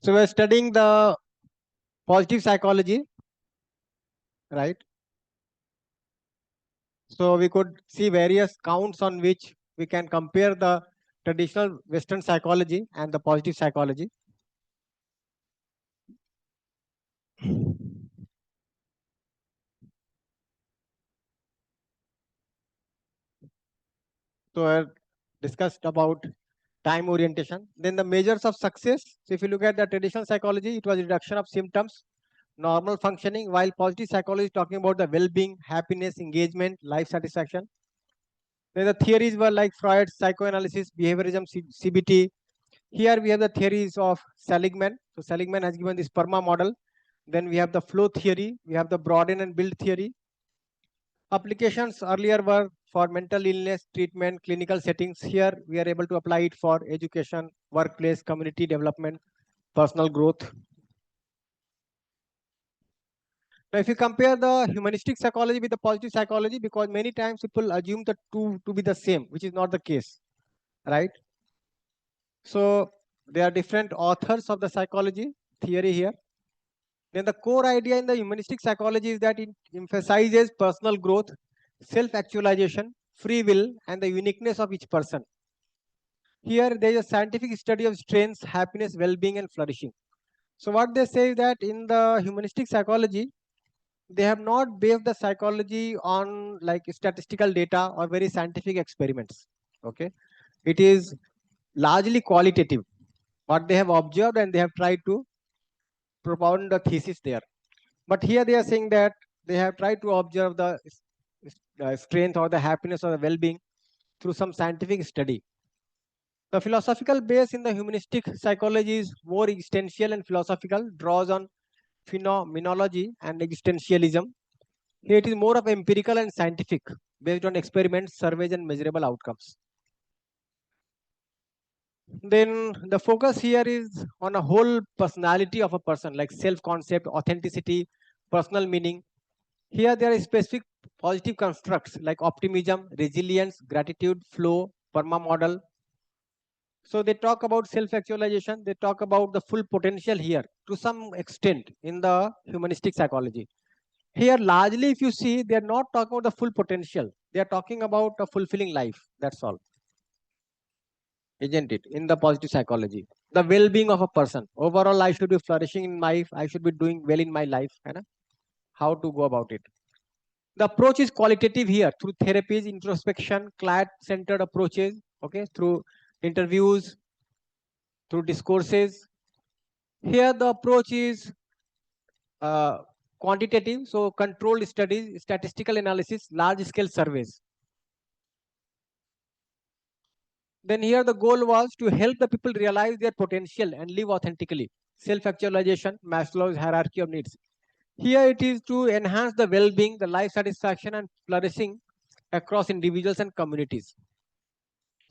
So we're studying the positive psychology, right? So we could see various counts on which we can compare the traditional Western psychology and the positive psychology. So I discussed about time orientation. Then the measures of success. So if you look at the traditional psychology, it was reduction of symptoms, normal functioning, while positive psychology is talking about the well-being, happiness, engagement, life satisfaction. Then the theories were like Freud's psychoanalysis, behaviorism, CBT. Here we have the theories of Seligman. So Seligman has given this PERMA model. Then we have the flow theory. We have the broaden and build theory. Applications earlier were for mental illness treatment, clinical settings. Here we are able to apply it for education, workplace, community development, personal growth. Now, if you compare the humanistic psychology with the positive psychology, because many times people assume the two to be the same, which is not the case, right? So there are different authors of the psychology theory here. Then the core idea in the humanistic psychology is that it emphasizes personal growth, self-actualization, free will, and the uniqueness of each person. Here there is a scientific study of strengths, happiness, well-being, and flourishing. So what they say is that in the humanistic psychology, they have not based the psychology on like statistical data or very scientific experiments. Okay, it is largely qualitative. What they have observed and they have tried to propound the thesis there. But here they are saying that they have tried to observe the strength or the happiness or the well-being through some scientific study. The philosophical base in the humanistic psychology is more existential and philosophical, draws on phenomenology and existentialism. Here it is more of empirical and scientific, based on experiments, surveys, and measurable outcomes. Then the focus here is on a whole personality of a person, like self-concept, authenticity, personal meaning. Here there are specific positive constructs like optimism, resilience, gratitude, flow, PERMA model. So they talk about self-actualization. They talk about the full potential here to some extent in the humanistic psychology. Here, largely, if you see, they are not talking about the full potential. They are talking about a fulfilling life. That's all, isn't it? In the positive psychology, the well-being of a person. Overall, I should be flourishing in life. I should be doing well in my life. Right? How to go about it? The approach is qualitative here through therapies, introspection, client-centered approaches. Okay, through interviews, through discourses. Here, the approach is uh, quantitative, so controlled studies, statistical analysis, large-scale surveys. Then here the goal was to help the people realize their potential and live authentically. Self-actualization, Maslow's hierarchy of needs. Here it is to enhance the well-being, the life satisfaction and flourishing across individuals and communities.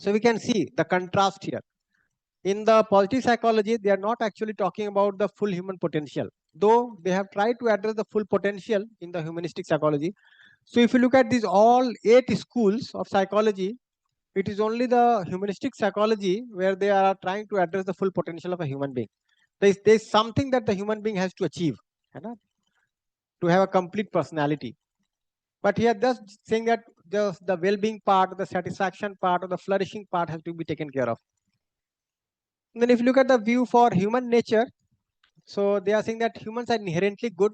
So we can see the contrast here. In the positive psychology, they are not actually talking about the full human potential, though they have tried to address the full potential in the humanistic psychology. So if you look at these all 8 schools of psychology, it is only the humanistic psychology where they are trying to address the full potential of a human being. There's something that the human being has to achieve, to have a complete personality. But here just saying that just the well-being part, the satisfaction part, or the flourishing part has to be taken care of. And then if you look at the view for human nature, so they are saying that humans are inherently good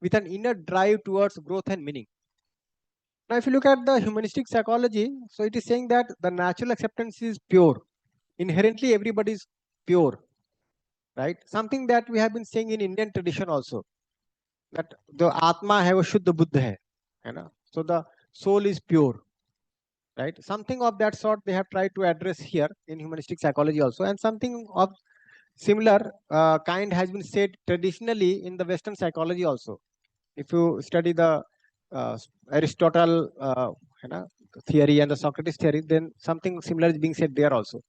with an inner drive towards growth and meaning. Now, if you look at the humanistic psychology, so it is saying that the natural acceptance is pure. Inherently, everybody is pure, right? Something that we have been saying in Indian tradition also, that the Atma hai wo Shuddha Buddha hai, so the soul is pure, right? Something of that sort they have tried to address here in humanistic psychology also, and something of similar kind has been said traditionally in the Western psychology also. If you study the Aristotle theory and the Socrates theory, then something similar is being said there also.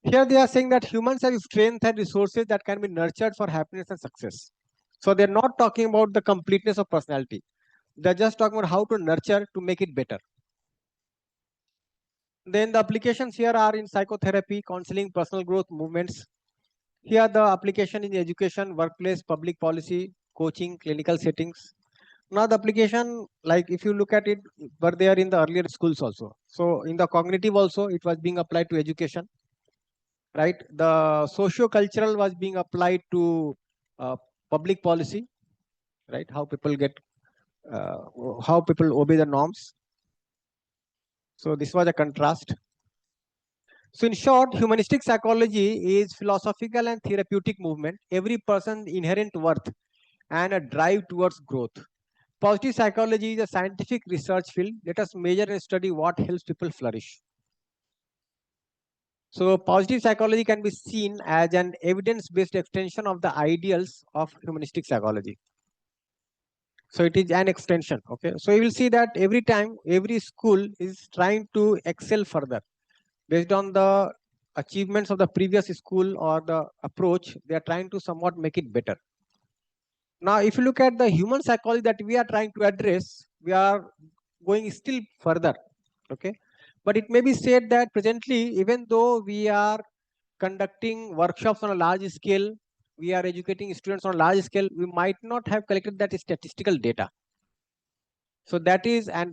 Here they are saying that humans have strength and resources that can be nurtured for happiness and success. So they're not talking about the completeness of personality. They're just talking about how to nurture to make it better. Then the applications here are in psychotherapy, counseling, personal growth movements, Here the application in education, workplace, public policy, coaching, clinical settings. Now the application, like if you look at it, were there in the earlier schools also. So in the cognitive also, it was being applied to education, right? The socio-cultural was being applied to public policy, right? How people get, uh, how people obey the norms. So this was a contrast. So in short, humanistic psychology is philosophical and therapeutic movement, every person's inherent worth and a drive towards growth. Positive psychology is a scientific research field. Let us measure and study what helps people flourish. So positive psychology can be seen as an evidence-based extension of the ideals of humanistic psychology. So it is an extension. Okay. So you will see that every time, every school is trying to excel further based on the achievements of the previous school or the approach. They are trying to somewhat make it better. Now, if you look at the human psychology that we are trying to address, we are going still further. Okay. But it may be said that presently, even though we are conducting workshops on a large scale, we are educating students on a large scale, we might not have collected that statistical data. So that is a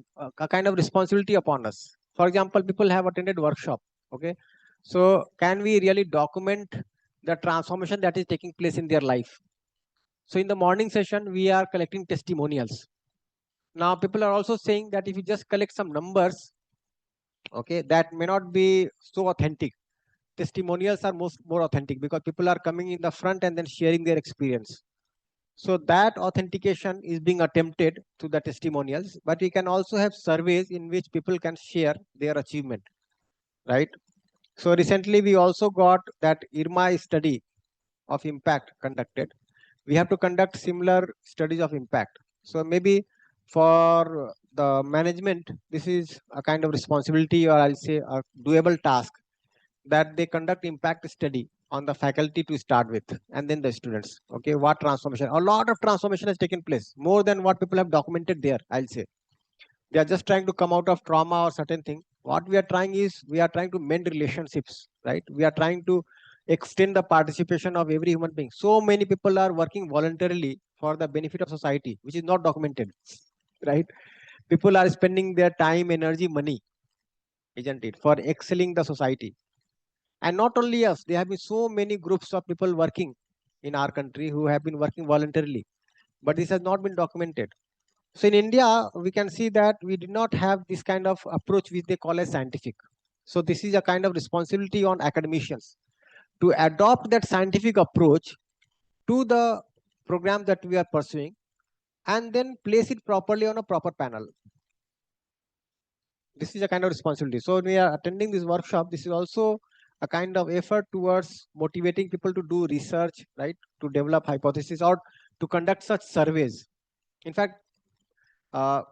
kind of responsibility upon us. For example, people have attended workshop. Okay. So can we really document the transformation that is taking place in their life? So in the morning session, we are collecting testimonials. Now people are also saying that if you just collect some numbers, okay, that may not be so authentic. Testimonials are more authentic because people are coming in the front and then sharing their experience. So that authentication is being attempted through the testimonials, but we can also have surveys in which people can share their achievement, right? So recently we also got that IRMA study of impact conducted. We have to conduct similar studies of impact. So maybe for the management, this is a kind of responsibility, or I'll say a doable task, that they conduct impact study on the faculty to start with, and then the students. Okay, what transformation? A lot of transformation has taken place, more than what people have documented there, I'll say. They are just trying to come out of trauma or certain thing. What we are trying is, we are trying to mend relationships, right? We are trying to extend the participation of every human being. So many people are working voluntarily for the benefit of society, which is not documented, right? People are spending their time, energy, money, isn't it, for excelling the society. And not only us, there have been so many groups of people working in our country who have been working voluntarily, but this has not been documented. So in India, we can see that we did not have this kind of approach which they call as scientific. So this is a kind of responsibility on academicians to adopt that scientific approach to the program that we are pursuing and then place it properly on a proper panel. This is a kind of responsibility. So when we are attending this workshop, this is also a kind of effort towards motivating people to do research, right? To develop hypotheses or to conduct such surveys. In fact,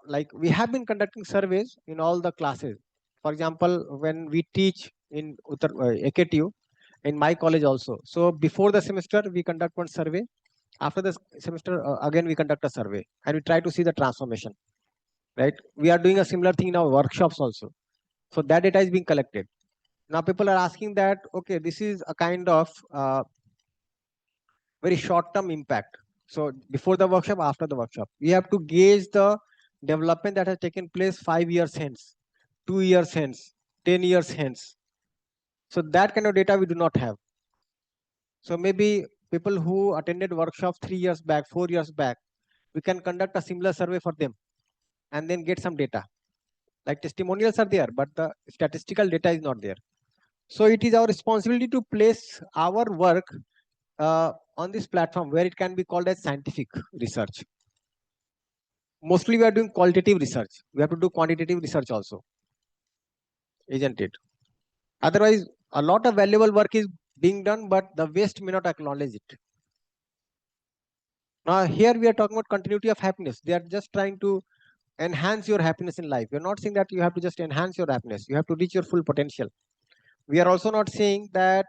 like we have been conducting surveys in all the classes. For example, when we teach in AKTU, in my college also. So before the semester, we conduct one survey. After the semester, again, we conduct a survey and we try to see the transformation, right? We are doing a similar thing in our workshops also. So that data is being collected. Now people are asking that, okay, this is a kind of very short-term impact. So before the workshop, after the workshop, we have to gauge the development that has taken place 5 years hence, 2 years hence, 10 years hence. So that kind of data we do not have. So maybe people who attended workshops 3 years back, 4 years back, we can conduct a similar survey for them and then get some data. Like testimonials are there, but the statistical data is not there. So it is our responsibility to place our work on this platform where it can be called as scientific research. Mostly we are doing qualitative research. We have to do quantitative research also, isn't it? Otherwise, a lot of valuable work is being done, but the West may not acknowledge it. Now, here we are talking about continuity of happiness. They are just trying to enhance your happiness in life. We're not saying that you have to just enhance your happiness. You have to reach your full potential. We are also not saying that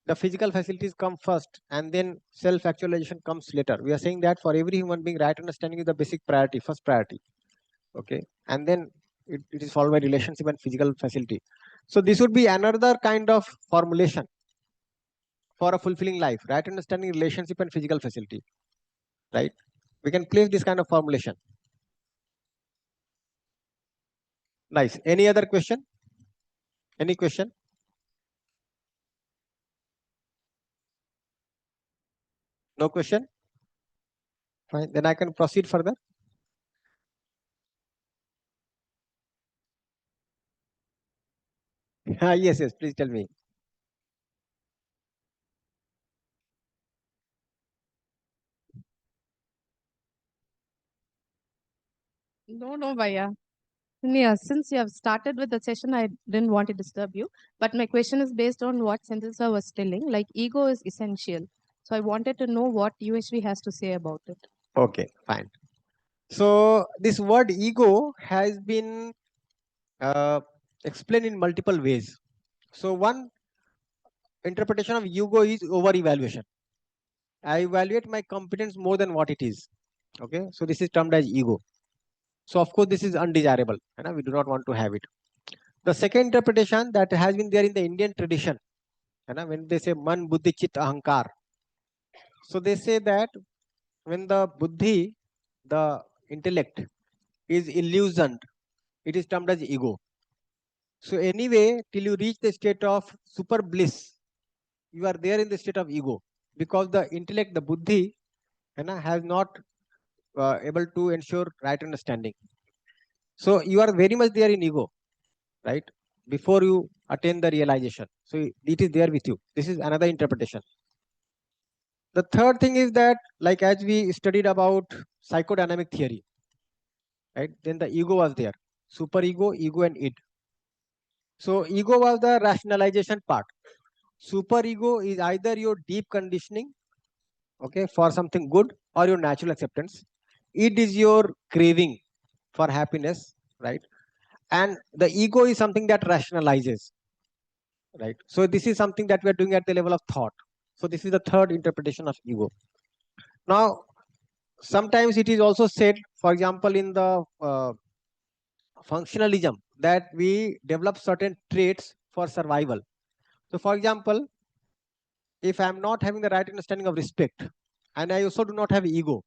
the physical facilities come first and then self-actualization comes later. We are saying that for every human being, right understanding is the basic priority, first priority. Okay. And then it is followed by relationship and physical facility. So this would be another kind of formulation. for a fulfilling life, right understanding, relationship, and physical facility, right? We can place this kind of formulation. Nice. Any other question? Any question? No question? Fine. Then I can proceed further. Yes, yes. Please tell me. No, no, Bhaiya. Yeah, since you have started with the session, I didn't want to disturb you. But my question is based on what Sentosa was telling. Like, ego is essential. So I wanted to know what UHV has to say about it. Okay, fine. So this word ego has been uh, explained in multiple ways. So one interpretation of ego is over evaluation. I evaluate my competence more than what it is. Okay, so this is termed as ego. So of course this is undesirable. We do not want to have it. The second interpretation that has been there in the Indian tradition, when they say man, buddhi, chit, ahankar. So they say that when the buddhi, the intellect, is illusioned, it is termed as ego. So anyway, till you reach the state of super bliss, you are there in the state of ego, because the intellect, the buddhi, has not able to ensure right understanding. So you are very much there in ego, right? Before you attain the realization. So it is there with you. This is another interpretation. The third thing is that, like as we studied about psychodynamic theory, right? Then the ego was there. Super ego, and id. So ego was the rationalization part. Super ego is either your deep conditioning, okay, for something good, or your natural acceptance. Id is your craving for happiness, right? And the ego is something that rationalizes, right? So this is something that we are doing at the level of thought. So this is the third interpretation of ego. Now, sometimes it is also said, for example, in the functionalism, that we develop certain traits for survival. So for example, if I'm not having the right understanding of respect, and I also do not have ego,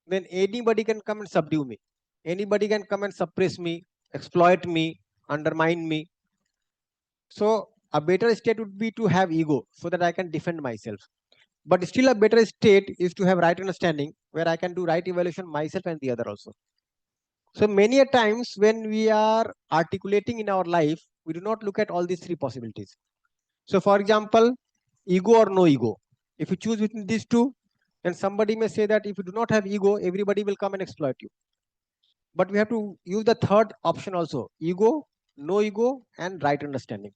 then anybody can come and subdue me. Anybody can come and suppress me, exploit me, undermine me. So a better state would be to have ego so that I can defend myself. But still a better state is to have right understanding, where I can do right evaluation myself and the other also. So many a times when we are articulating in our life, we do not look at all these three possibilities. So for example, ego or no ego. If you choose between these two, then somebody may say that if you do not have ego, everybody will come and exploit you. But we have to use the third option also: ego, no ego, and right understanding.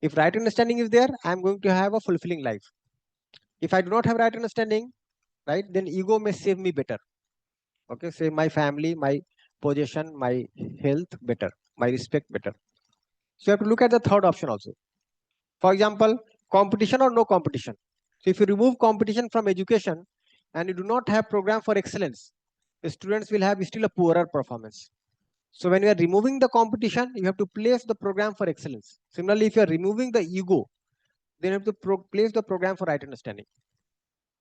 If right understanding is there, I am going to have a fulfilling life. If I do not have right understanding, right, then ego may save me better. Okay, save my family, my possession, my health better, my respect better. So you have to look at the third option also. For example, competition or no competition. So if you remove competition from education and you do not have program for excellence, the students will have still a poorer performance. So when you are removing the competition, you have to place the program for excellence. Similarly, if you are removing the ego, then you have to place the program for right understanding,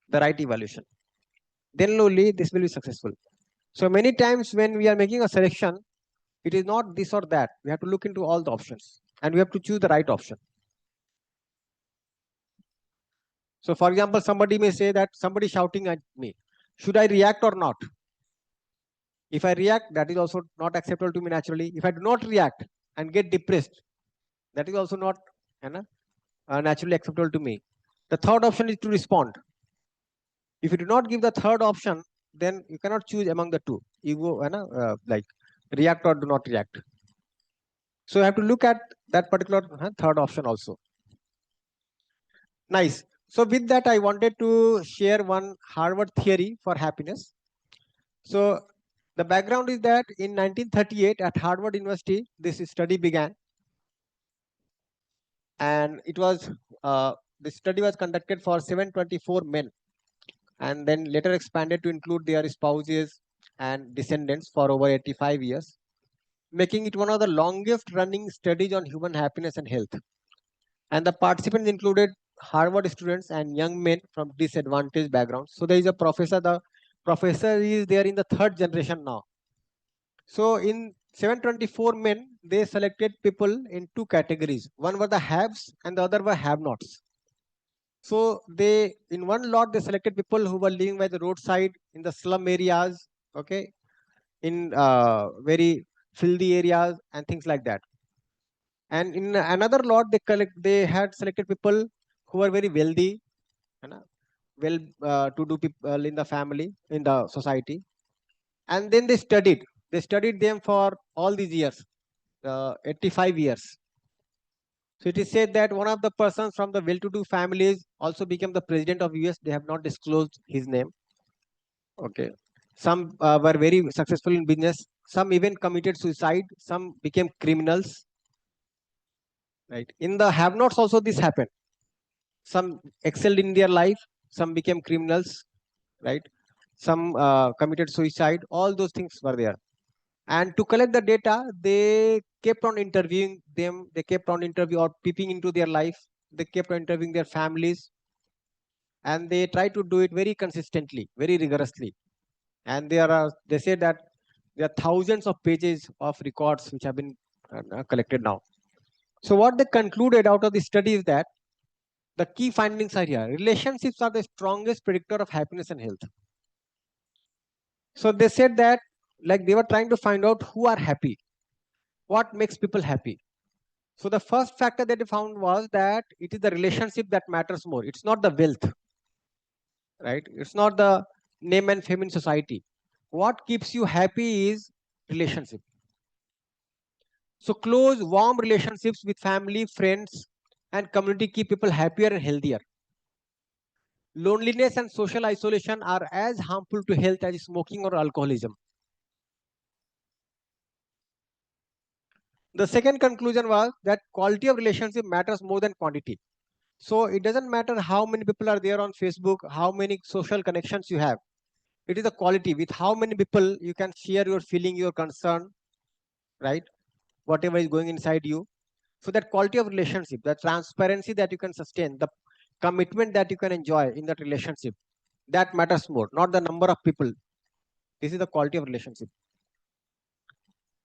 the right evaluation. Then only this will be successful. So many times when we are making a selection, it is not this or that. We have to look into all the options and we have to choose the right option. So for example, somebody may say that somebody shouting at me, should I react or not? If I react, that is also not acceptable to me naturally. If I do not react and get depressed, that is also not naturally acceptable to me. The third option is to respond. If you do not give the third option, then you cannot choose among the two. Ego, like react or do not react. So you have to look at that particular third option also. Nice. So with that, I wanted to share one Harvard theory for happiness. So the background is that in 1938 at Harvard University, this study began, and it was the study was conducted for 724 men, and then later expanded to include their spouses and descendants for over 85 years, making it one of the longest running studies on human happiness and health. And the participants included Harvard students and young men from disadvantaged backgrounds. So there is a professor. The professor is there in the third generation now. So in 724 men, they selected people in two categories. One were the haves and the other were have-nots. So they, in one lot, they selected people who were living by the roadside in the slum areas, okay, in very filthy areas and things like that. And in another lot, they had selected people who were very wealthy, you know, well to do people in the family, in the society. And then they studied. They studied them for all these years, 85 years. So it is said that one of the persons from the well-to-do families also became the president of US. They have not disclosed his name. Okay. Some were very successful in business. Some even committed suicide. Some became criminals. Right. In the have-nots also this happened. Some excelled in their life. Some became criminals. Right. Some committed suicide. All those things were there. And to collect the data, they kept on interviewing them. They kept on interviewing or peeping into their life. They kept on interviewing their families, and they try to do it very consistently, very rigorously. And they say that there are thousands of pages of records which have been collected now. So what they concluded out of the study is that the key findings are here. Relationships are the strongest predictor of happiness and health. So they said that, like, they were trying to find out who are happy, what makes people happy. So the first factor that they found was that it is the relationship that matters more. It's not the wealth, right? It's not the name and fame in society. What keeps you happy is relationship. So close, warm relationships with family, friends, and community keep people happier and healthier. Loneliness and social isolation are as harmful to health as smoking or alcoholism. The second conclusion was that quality of relationship matters more than quantity. So it doesn't matter how many people are there on Facebook, how many social connections you have. It is the quality with how many people you can share your feeling, your concern, right? Whatever is going inside you. So that quality of relationship, the transparency that you can sustain, the commitment that you can enjoy in that relationship, that matters more, not the number of people. This is the quality of relationship.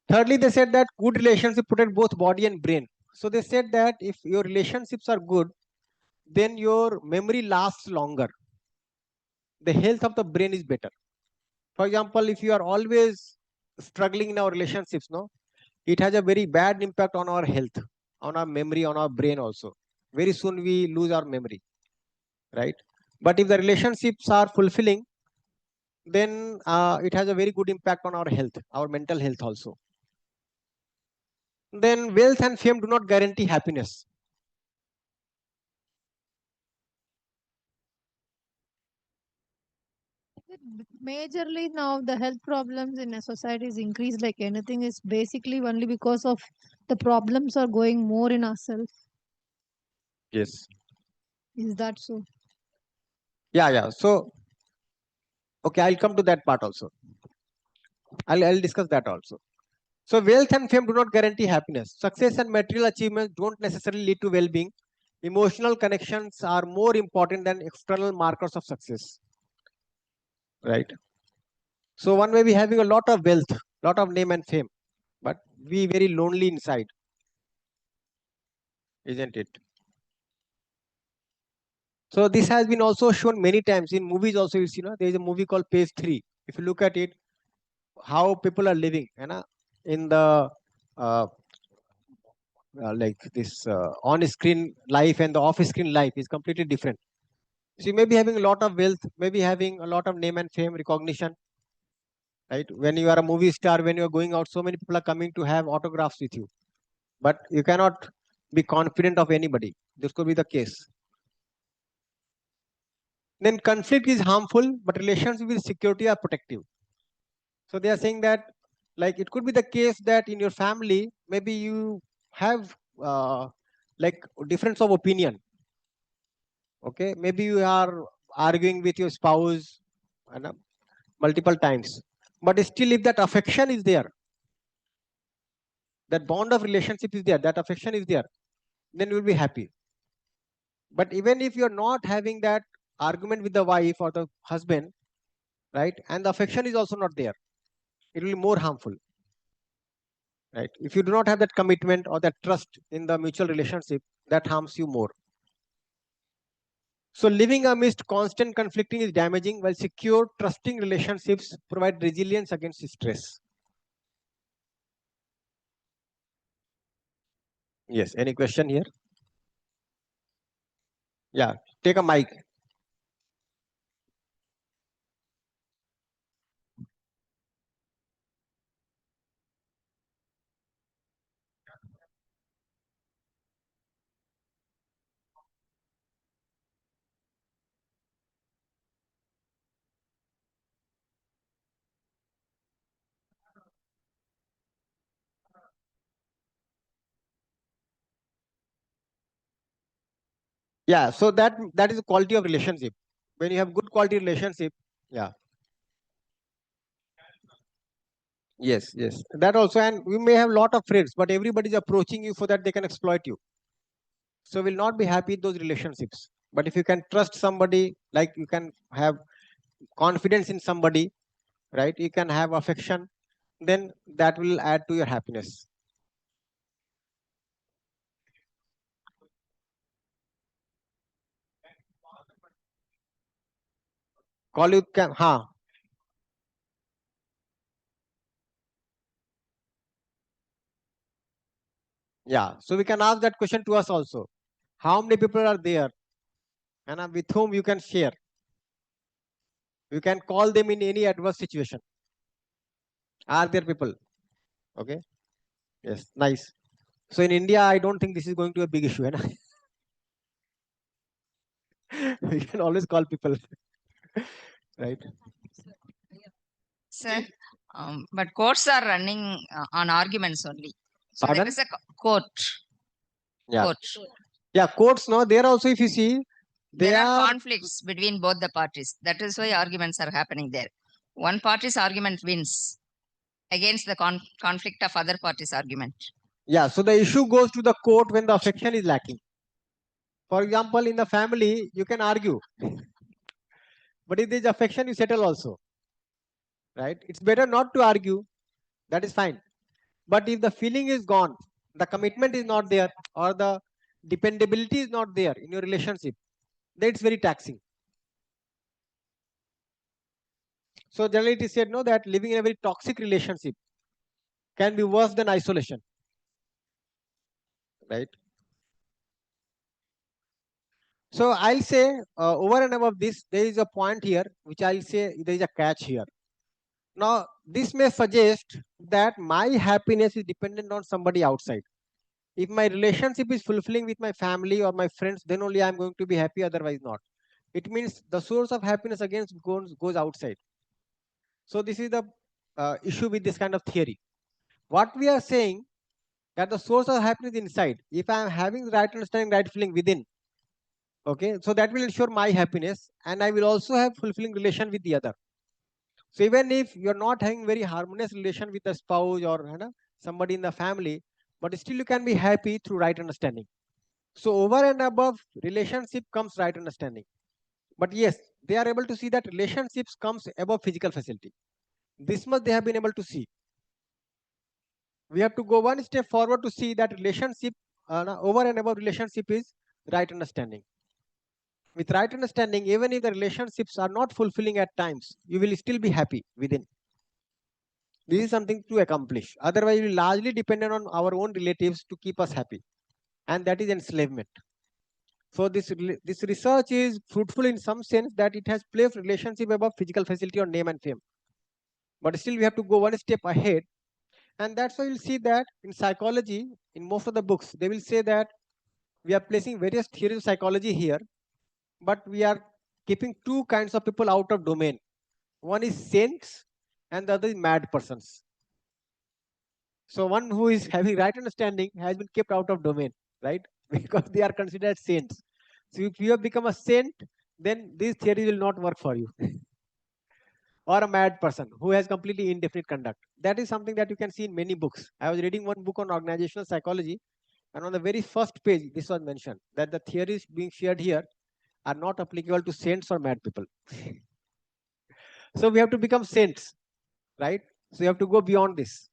Thirdly, they said that good relationship protect both body and brain. So they said that if your relationships are good, then your memory lasts longer. The health of the brain is better. For example, if you are always struggling in our relationships, no, it has a very bad impact on our health, on our memory, on our brain also. Very soon we lose our memory, right? But if the relationships are fulfilling, then it has a very good impact on our health, our mental health also. Then wealth and fame do not guarantee happiness. Majorly now the health problems in a society is increased like anything is basically only because of the problems are going more in ourselves. Yes. Is that so? Yeah, yeah. So, okay, I'll come to that part also. I'll discuss that also. So wealth and fame do not guarantee happiness. Success and material achievements don't necessarily lead to well-being. Emotional connections are more important than external markers of success, right? So one may be having a lot of wealth, lot of name and fame, but we very lonely inside, isn't it? So this has been also shown many times in movies also. You see, there is a movie called Page 3. If you look at it, how people are living, in the uh, like this on-screen life and the off-screen life is completely different. So you may be having a lot of wealth, maybe having a lot of name and fame, recognition, right? When you are a movie star, when you are going out, so many people are coming to have autographs with you, but you cannot be confident of anybody. This could be the case. Then conflict is harmful, but relations with security are protective. So they are saying that, like, it could be the case that in your family, maybe you have like difference of opinion. Okay, maybe you are arguing with your spouse, multiple times, but still, if that affection is there, that bond of relationship is there, that affection is there, then you will be happy. But even if you're not having that argument with the wife or the husband, right, and the affection is also not there, it will be more harmful, right? If you do not have that commitment or that trust in the mutual relationship, that harms you more. So living amidst constant conflicting is damaging, while secure, trusting relationships provide resilience against stress. Yes. Any question here? Yeah. Take a mic. Yeah. So that is the quality of relationship. When you have good quality relationship, yeah. Yes. Yes. That also, and we may have lot of friends, but everybody is approaching you so that they can exploit you. So will not be happy in those relationships. But if you can trust somebody, like you can have confidence in somebody, right? You can have affection, then that will add to your happiness. Call you can, huh? Yeah. So we can ask that question to us also. How many people are there, and with whom you can share? You can call them in any adverse situation. Are there people? Okay. Yes. Nice. So in India, I don't think this is going to be a big issue. Hai na? We can always call people, right? Sir, but courts are running on arguments only. So there Pardon? is a court. Yeah. Court. Yeah. Courts, no, there also, if you see, they There are are, conflicts between both the parties. That is why arguments are happening there. One party's argument wins against the conflict of other party's argument. yeah. So the issue goes to the court when the affection is lacking. For example, in the family, you can argue, but if there is affection, you settle also, right? It's better not to argue. That is fine. But if the feeling is gone, the commitment is not there, or the dependability is not there in your relationship, then it's very taxing. So generally it is said no that living in a very toxic relationship can be worse than isolation, right? So I'll say over and above this, there is a point here which I'll say there is a catch here. Now this may suggest that my happiness is dependent on somebody outside. If my relationship is fulfilling with my family or my friends, then only I'm going to be happy, otherwise not. It means the source of happiness again goes outside. So this is the issue with this kind of theory. What we are saying that the source of happiness is inside. If I am having the right understanding, right feeling within, okay, so that will ensure my happiness, and I will also have fulfilling relation with the other. So even if you're not having very harmonious relation with a spouse or somebody in the family, but still you can be happy through right understanding. So over and above relationship comes right understanding. But yes, they are able to see that relationships comes above physical facility. This much they have been able to see. We have to go one step forward to see that relationship, over and above relationship is right understanding. With right understanding, even if the relationships are not fulfilling at times, you will still be happy within. This is something to accomplish. Otherwise, we largely dependent on our own relatives to keep us happy, and that is enslavement. So this research is fruitful in some sense that it has placed relationship above physical facility or name and fame. But still, we have to go one step ahead, and that's why you'll see that in psychology, in most of the books, they will say that we are placing various theories of psychology here, but we are keeping two kinds of people out of domain. One is saints, and the other is mad persons. So one who is having right understanding has been kept out of domain, right? Because they are considered saints. So if you have become a saint, then this theory will not work for you. Or a mad person who has completely indefinite conduct. That is something that you can see in many books. I was reading one book on organizational psychology, And on the very first page, this was mentioned that the theories being shared here are not applicable to saints or mad people. So we have to become saints, right? So you have to go beyond this.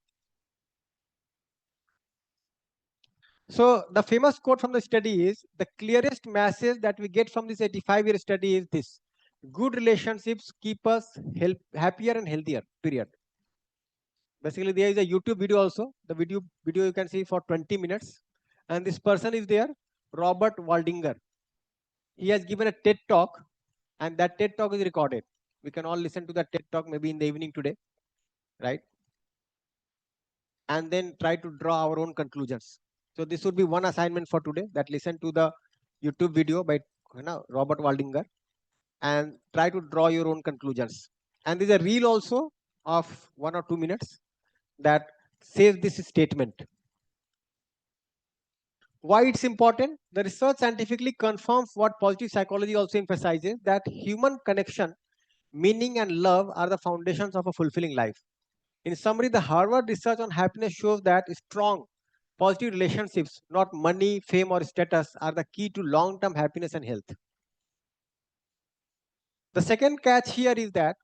So the famous quote from the study is, the clearest message that we get from this 85-year study is this: good relationships keep us happier and healthier, period. Basically, there is a YouTube video also. The video you can see for 20 minutes. And this person is there, Robert Waldinger. He has given a TED talk, and that TED talk is recorded. We can all listen to that TED talk maybe in the evening today, right? And then try to draw our own conclusions. So this would be one assignment for today, that listen to the YouTube video by Robert Waldinger and try to draw your own conclusions. And there's a reel also of 1 or 2 minutes that says this statement. Why it's important? The research scientifically confirms what positive psychology also emphasizes, that human connection, meaning and love are the foundations of a fulfilling life. In summary, the Harvard research on happiness shows that strong, positive relationships, not money, fame, or status, are the key to long-term happiness and health. The second catch here is that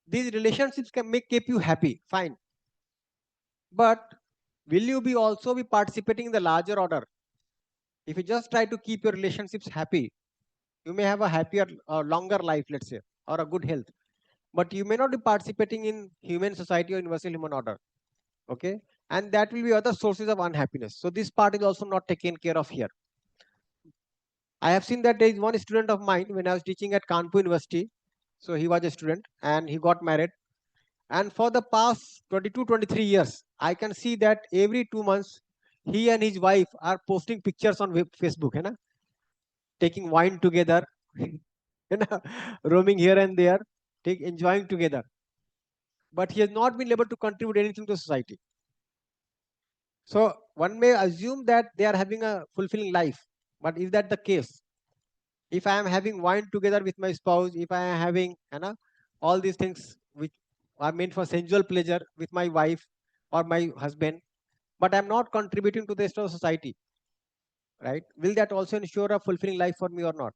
these relationships can keep you happy, fine. But will you also be participating in the larger order? If you just try to keep your relationships happy, you may have a happier, longer life, let's say, or a good health. But you may not be participating in human society or universal human order. Okay, and that will be other sources of unhappiness. So this part is also not taken care of here. I have seen that there is one student of mine when I was teaching at Kanpur University. So he was a student and he got married. And for the past 22, 23 years, I can see that every 2 months, he and his wife are posting pictures on Facebook, taking wine together, roaming here and there, enjoying together. But he has not been able to contribute anything to society. So one may assume that they are having a fulfilling life. But is that the case? If I am having wine together with my spouse, if I am having all these things which are meant for sensual pleasure with my wife or my husband, but I'm not contributing to the rest of society, right? Will that also ensure a fulfilling life for me or not?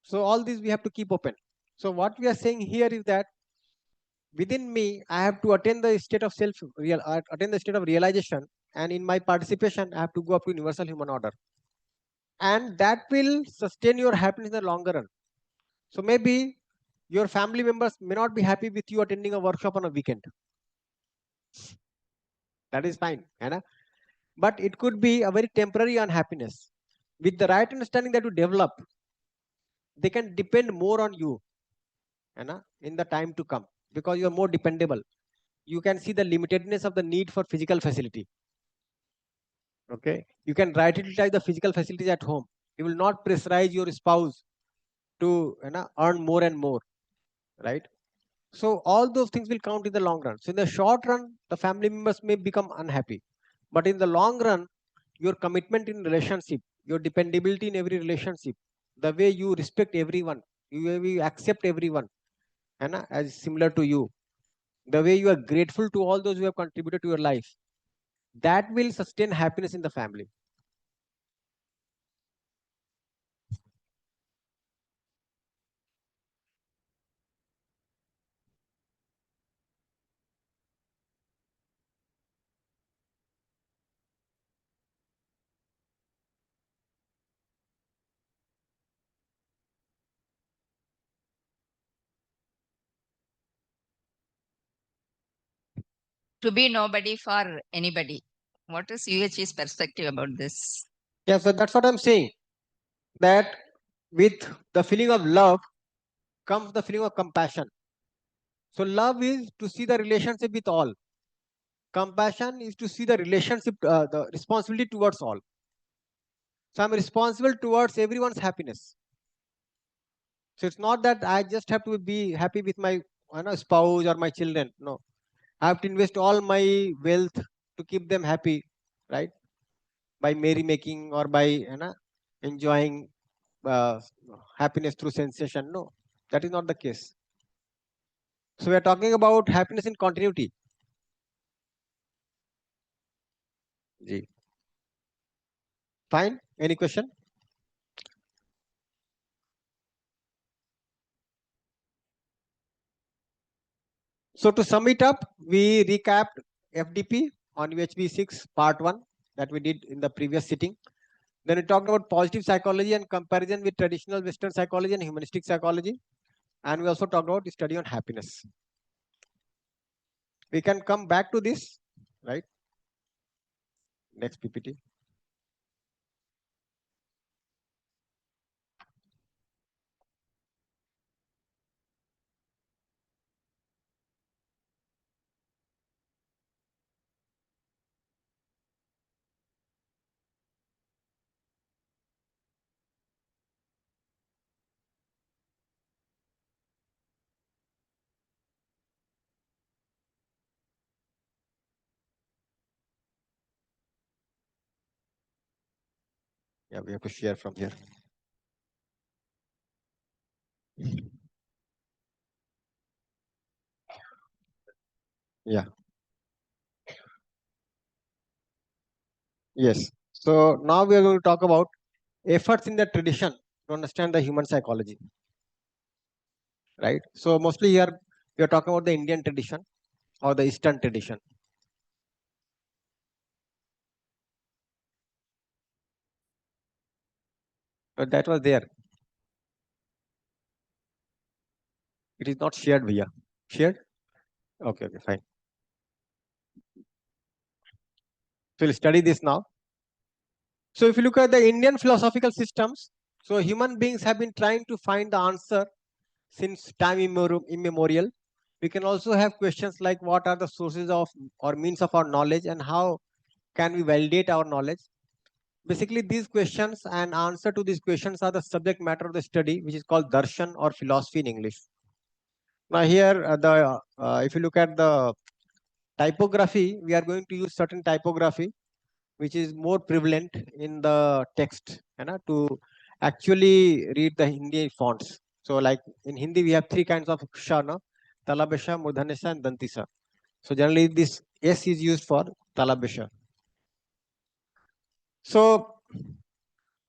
So all these we have to keep open. So what we are saying here is that within me, I have to attain the state of attain the state of realization, and in my participation, I have to go up to universal human order, and that will sustain your happiness in the longer run. So maybe your family members may not be happy with you attending a workshop on a weekend. That is fine, but it could be a very temporary unhappiness. With the right understanding that you develop, they can depend more on you, in the time to come, because you are more dependable. You can see the limitedness of the need for physical facility. Okay, you can rightly utilize the physical facilities at home. You will not pressurize your spouse to earn more and more, right? So all those things will count in the long run. So in the short run, the family members may become unhappy, but in the long run, your commitment in relationship, your dependability in every relationship, the way you respect everyone, you accept everyone, as similar to you, the way you are grateful to all those who have contributed to your life, that will sustain happiness in the family. To be nobody for anybody. What is UH's perspective about this? Yeah, so that's what I'm saying. That with the feeling of love comes the feeling of compassion. So love is to see the relationship with all. Compassion is to see the relationship, the responsibility towards all. So I'm responsible towards everyone's happiness. So it's not that I just have to be happy with my spouse or my children. No, I have to invest all my wealth to keep them happy, right? By merrymaking or by enjoying uh, happiness through sensation. No, that is not the case. So we are talking about happiness in continuity. G. Fine. Any question? So to sum it up, we recapped FDP on UHV 6 part 1 that we did in the previous sitting. Then we talked about positive psychology and comparison with traditional Western psychology and humanistic psychology. And we also talked about the study on happiness. We can come back to this, right? Next PPT. Yeah, we have to share from here. Yeah. Yes. So now we are going to talk about efforts in the tradition to understand the human psychology. Right. So mostly here we are talking about the Indian tradition or the Eastern tradition. But that was there. It is not shared via. Shared? Okay, okay, fine. So we'll study this now. So if you look at the Indian philosophical systems, so human beings have been trying to find the answer since time immemorial. We can also have questions like what are the sources of or means of our knowledge and how can we validate our knowledge. Basically, these questions and answer to these questions are the subject matter of the study, which is called darshan or philosophy in English. Now here, if you look at the typography, we are going to use certain typography which is more prevalent in the text, to actually read the Hindi fonts. So like in Hindi, we have three kinds of akshara, talabesha, murdhanesha, and dantisa. So generally this S is used for talabesha. So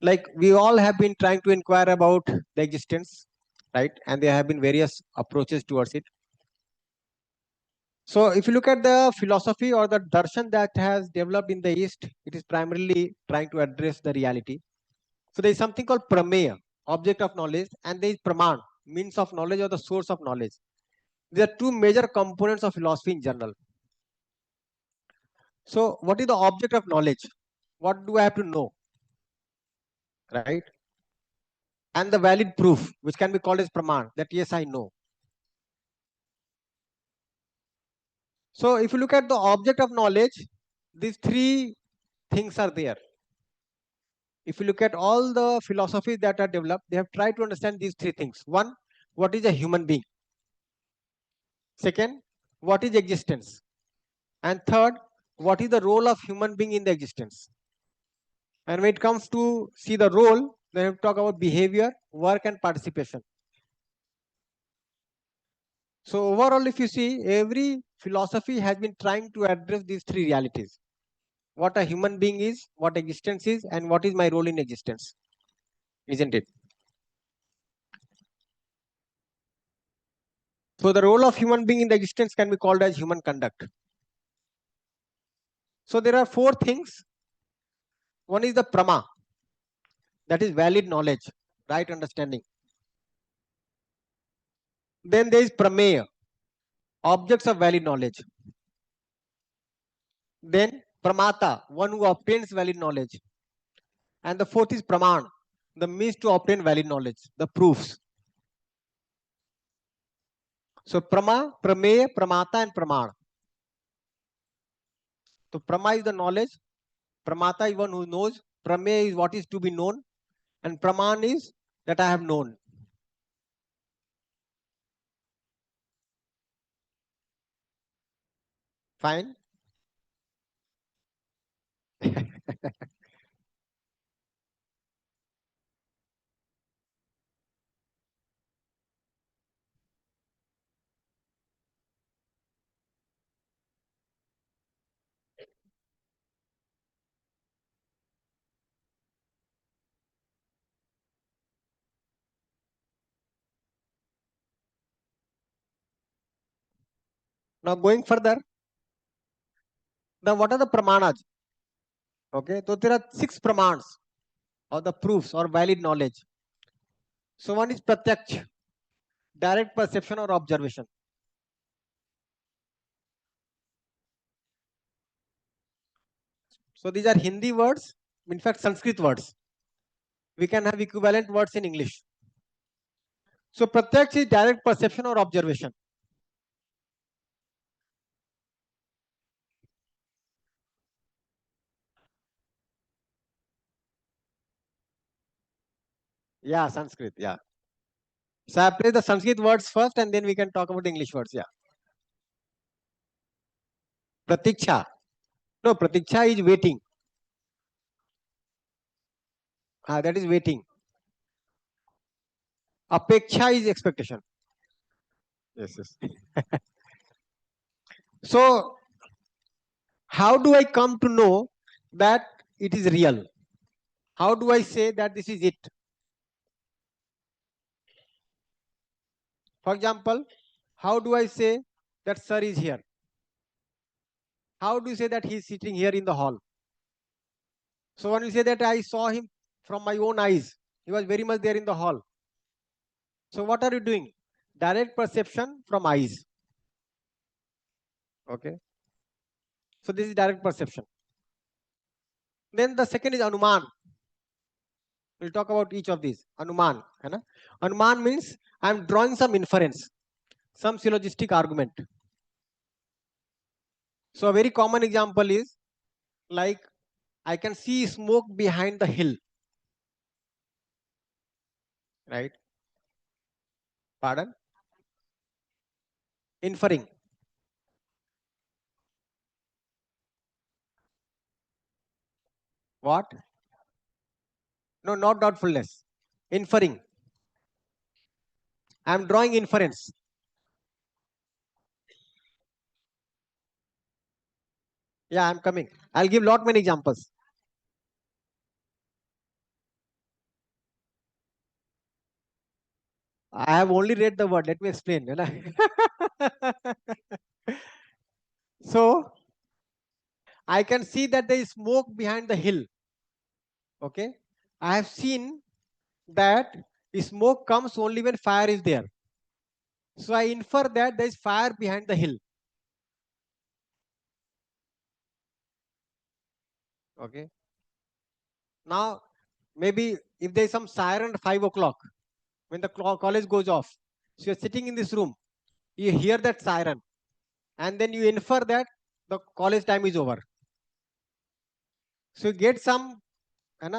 like we all have been trying to inquire about the existence, right? And there have been various approaches towards it. So if you look at the philosophy or the darshan that has developed in the East, it is primarily trying to address the reality. So there is something called prameya, object of knowledge, and there is praman, means of knowledge or the source of knowledge. There are two major components of philosophy in general. So what is the object of knowledge? What do I have to know? Right? And the valid proof, which can be called as praman, that yes, I know. So if you look at the object of knowledge, these three things are there. If you look at all the philosophies that are developed, they have tried to understand these three things. One, what is a human being? Second, what is existence? And third, what is the role of human being in the existence? And when it comes to see the role, they have to talk about behavior, work, and participation. So overall, if you see, every philosophy has been trying to address these three realities. What a human being is, what existence is, and what is my role in existence. Isn't it? So the role of human being in the existence can be called as human conduct. So there are four things. One is the prama, that is valid knowledge, right understanding. Then there is prameya, objects of valid knowledge. Then pramata, one who obtains valid knowledge. And the fourth is praman, the means to obtain valid knowledge, the proofs. So prama, prameya, pramata, and praman. So prama is the knowledge, pramata is one who knows, prameya is what is to be known, and praman is that I have known. Fine. Now going further, what are the pramanas? Okay, so there are 6 pramans or the proofs or valid knowledge. So one is pratyaksh, direct perception or observation. So these are Hindi words, in fact Sanskrit words. We can have equivalent words in English. So pratyaksh is direct perception or observation. Yeah, Sanskrit, yeah. So I play the Sanskrit words first and then we can talk about the English words, yeah. Pratiksha. No, pratiksha is waiting. That is waiting. Apeksha is expectation. Yes, yes. So how do I come to know that it is real? How do I say that this is it? For example, how do I say that sir is here? How do you say that he is sitting here in the hall? So one will say that I saw him from my own eyes. He was very much there in the hall. So what are you doing? Direct perception from eyes. Okay. So this is direct perception. Then the second is anuman. We'll talk about each of these. Anuman. Anuman means I am drawing some inference, some syllogistic argument. So a very common example is like I can see smoke behind the hill. Right? Pardon? Inferring. What? No, not doubtfulness. Inferring. I am drawing inference. Yeah, I'm coming. I'll give lot many examples. I have only read the word. Let me explain. So I can see that there is smoke behind the hill. Okay. I have seen that the smoke comes only when fire is there. So I infer that there is fire behind the hill. Okay. Now, maybe if there is some siren at 5 o'clock, when the college goes off, so you're sitting in this room, you hear that siren, and then you infer that the college time is over. So you get some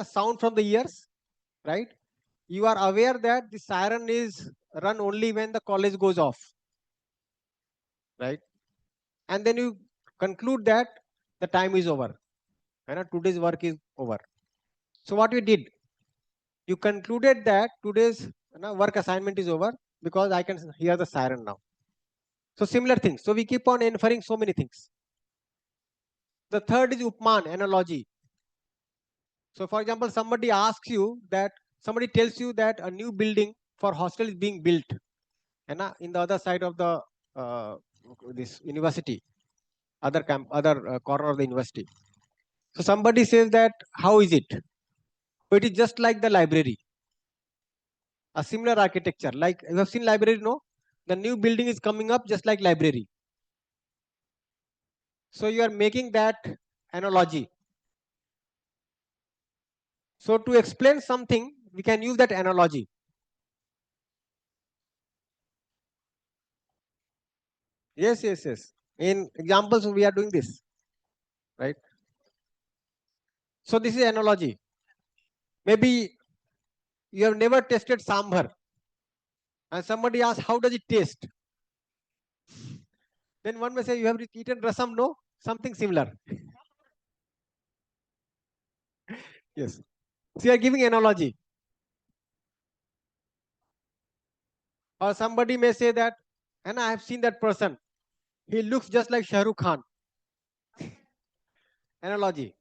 sound from the ears, right? You are aware that the siren is run only when the college goes off, right? And then you conclude that the time is over, today's work is over. So what you did, you concluded that today's work assignment is over because I can hear the siren now. So similar things. So we keep on inferring so many things. The third is upman, analogy. So for example, somebody asks you that, somebody tells you that a new building for hostel is being built in the other side of the this university, other corner of the university. So somebody says that, how is it? So it is just like the library, a similar architecture. Like you have seen library, no? The new building is coming up just like library. So you are making that analogy. So to explain something, we can use that analogy. Yes, yes, yes. In examples, we are doing this, right? So this is analogy. Maybe you have never tasted sambar, and somebody asks, how does it taste? Then one may say, you have eaten rasam, no? Something similar. Yes. So you are giving analogy. Or somebody may say that, and I have seen that person. He looks just like Shah Rukh Khan. Analogy.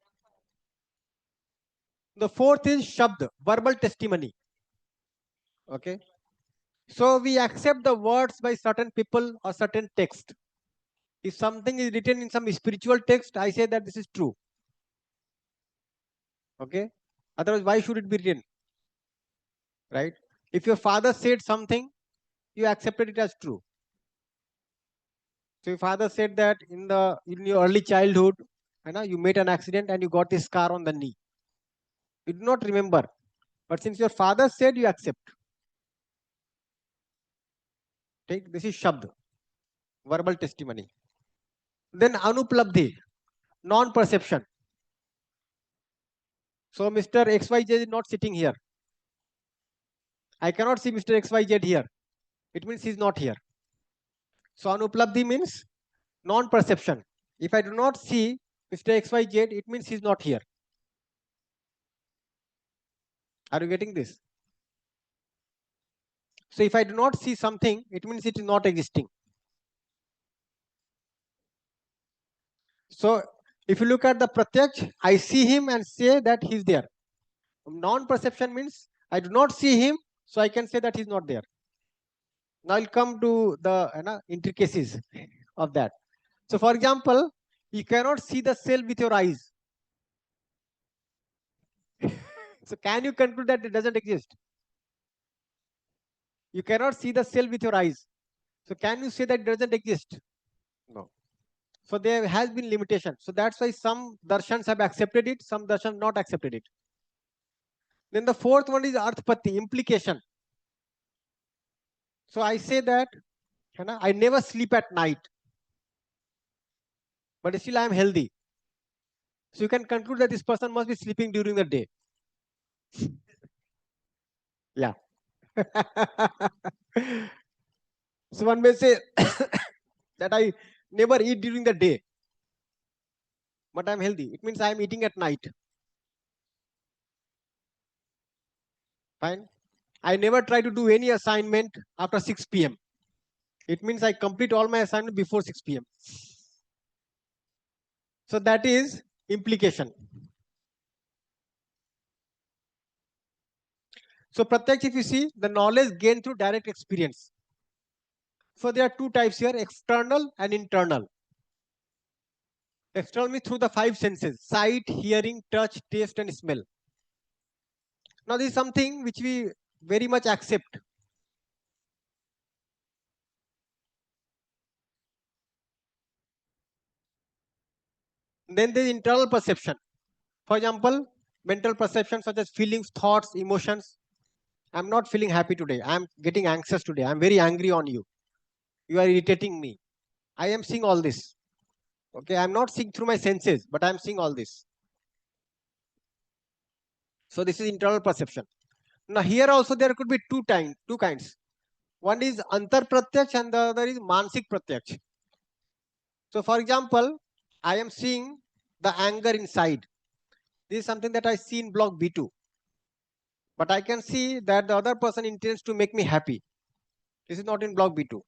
The fourth is Shabd, verbal testimony. Okay. So we accept the words by certain people or certain text. If something is written in some spiritual text, I say that this is true. Okay. Otherwise, why should it be written? Right? If your father said something, you accepted it as true. So your father said that in your early childhood, you met an accident and you got a scar on the knee. You do not remember, but since your father said, you accept. Take this is shabd, verbal testimony. Then anuplabdhi, non-perception. So Mr. XYZ is not sitting here. I cannot see Mr. XYZ here. It means he's not here. So anuplabdhi means non-perception. If I do not see Mr. XYZ, it means he's not here. Are you getting this? So if I do not see something, it means it is not existing. So if you look at the pratyaksh, I see him and say that he's there. Non-perception means I do not see him, so I can say that he's not there. Now I'll come to the intricacies of that. So for example, you cannot see the cell with your eyes. So can you conclude that it doesn't exist? You cannot see the cell with your eyes. So can you say that it doesn't exist? No. So there has been limitation. So that's why some darshans have accepted it, some darshans not accepted it. Then the fourth one is arthpati, implication. So I say that I never sleep at night, but still I am healthy. So you can conclude that this person must be sleeping during the day. Yeah. So one may say that I never eat during the day, but I'm healthy. It means I'm eating at night. Fine. I never try to do any assignment after 6 p.m. It means I complete all my assignment before 6 p.m. So that is implication. So Pratyaksh, if you see, the knowledge gained through direct experience. So there are two types here, external and internal. External means through the five senses, sight, hearing, touch, taste, and smell. Now this is something which we very much accept. Then there is internal perception. For example, mental perception such as feelings, thoughts, emotions. I'm not feeling happy today. I'm getting anxious today. I'm very angry on you. You are irritating me. I am seeing all this. Okay, I'm not seeing through my senses, but I'm seeing all this. So this is internal perception. Now here also there could be two kinds. One is antar pratyaksh and the other is mansik pratyaksh. So for example, I am seeing the anger inside. This is something that I see in block B2. But I can see that the other person intends to make me happy. This is not in block B2.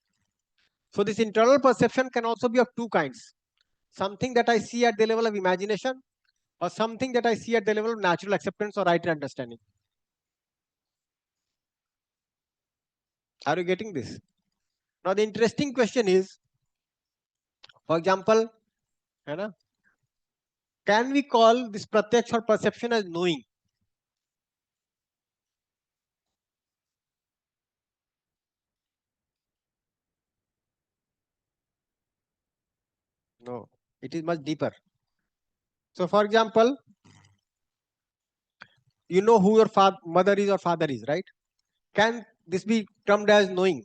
So this internal perception can also be of two kinds. Something that I see at the level of imagination or something that I see at the level of natural acceptance or right understanding. Are you getting this? Now the interesting question is, for example, can we call this pratyaksh or perception as knowing? No, it is much deeper. So for example, you know who your mother is or father is, right? Can this be termed as knowing?